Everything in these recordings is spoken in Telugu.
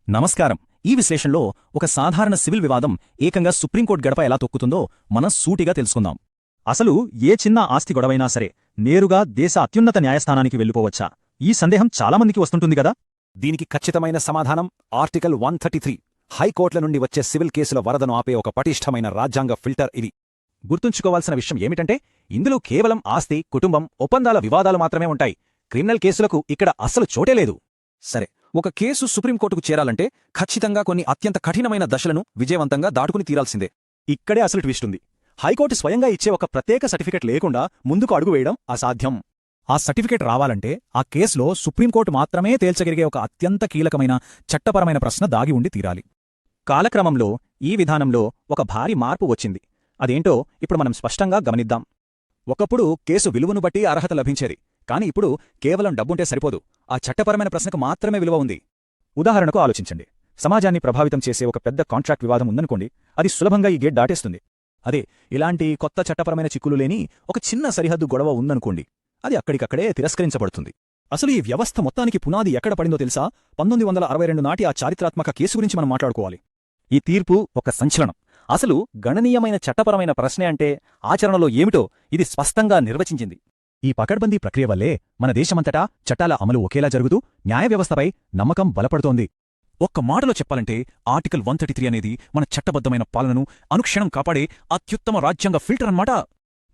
నమస్కారం. ఈ విశ్లేషణలో ఒక సాధారణ సివిల్ వివాదం ఏకంగా సుప్రీంకోర్టు గడప ఎలా తొక్కుతుందో మనం సూటిగా తెలుసుకుందాం. అసలు ఏ చిన్న ఆస్తి గొడవైనా సరే నేరుగా దేశ అత్యున్నత న్యాయస్థానానికి వెళ్ళిపోవచ్చా? ఈ సందేహం చాలామందికి వస్తుంటుంది గదా. దీనికి ఖచ్చితమైన సమాధానం ఆర్టికల్ 133. హైకోర్టుల నుండి వచ్చే సివిల్ కేసుల వరదను ఆపే ఒక పటిష్టమైన రాజ్యాంగ ఫిల్టర్ ఇది. గుర్తుంచుకోవాల్సిన విషయం ఏమిటంటే, ఇందులో కేవలం ఆస్తి, కుటుంబం, ఒప్పందాల వివాదాలు మాత్రమే ఉంటాయి. క్రిమినల్ కేసులకు ఇక్కడ అస్సలు చోటే లేదు. సరే, ఒక కేసు సుప్రీంకోర్టుకు చేరాలంటే ఖచ్చితంగా కొన్ని అత్యంత కఠినమైన దశలను విజయవంతంగా దాటుకుని తీరాల్సిందే. ఇక్కడే అసలు ట్విస్ట్ ఉంది. హైకోర్టు స్వయంగా ఇచ్చే ఒక ప్రత్యేక సర్టిఫికెట్ లేకుండా ముందుకు అడుగు వేయడం అసాధ్యం. ఆ సర్టిఫికెట్ రావాలంటే ఆ కేసులో సుప్రీంకోర్టు మాత్రమే తేల్చగలిగే ఒక అత్యంత కీలకమైన చట్టపరమైన ప్రశ్న దాగి ఉండి తీరాలి. కాలక్రమంలో ఈ విధానంలో ఒక భారీ మార్పు వచ్చింది. అదేంటో ఇప్పుడు మనం స్పష్టంగా గమనిద్దాం. ఒకప్పుడు కేసు విలువను బట్టి అర్హత లభించేది. కాని ఇప్పుడు కేవలం డబ్బుంటే సరిపోదు, ఆ చట్టపరమైన ప్రశ్నకు మాత్రమే విలువ ఉంది. ఉదాహరణకు ఆలోచించండి. సమాజాన్ని ప్రభావితం చేసే ఒక పెద్ద కాంట్రాక్ట్ వివాదం ఉందనుకోండి. అది సులభంగా ఈ గేట్ దాటేస్తుంది. అదే ఇలాంటి కొత్త చట్టపరమైన చిక్కులు లేని ఒక చిన్న సరిహద్దు గొడవ ఉందనుకోండి, అది అక్కడికక్కడే తిరస్కరించబడుతుంది. అసలు ఈ వ్యవస్థ మొత్తానికి పునాది ఎక్కడ పడిందో తెలుసా? 1962 నాటి ఆ చారిత్రాత్మక కేసు గురించి మనం మాట్లాడుకోవాలి. ఈ తీర్పు ఒక సంచలనం. అసలు గణనీయమైన చట్టపరమైన ప్రశ్నే అంటే ఆచరణలో ఏమిటో ఇది స్పష్టంగా నిర్వచించింది. ఈ పకడ్బందీ ప్రక్రియ వల్లే మన దేశమంతటా చట్టాల అమలు ఒకేలా జరుగుతూ న్యాయ వ్యవస్థపై నమ్మకం బలపడుతోంది. ఒక్క మాటలో చెప్పాలంటే ఆర్టికల్ 133 అనేది మన చట్టబద్ధమైన పాలనను అనుక్షణం కాపాడే అత్యుత్తమ రాజ్యాంగ ఫిల్టర్ అన్నమాట.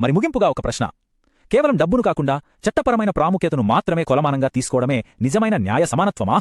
మరి ముగింపుగా ఒక ప్రశ్న. కేవలం డబ్బును కాకుండా చట్టపరమైన ప్రాముఖ్యతను మాత్రమే కొలమానంగా తీసుకోవడమే నిజమైన న్యాయ సమానత్వమా?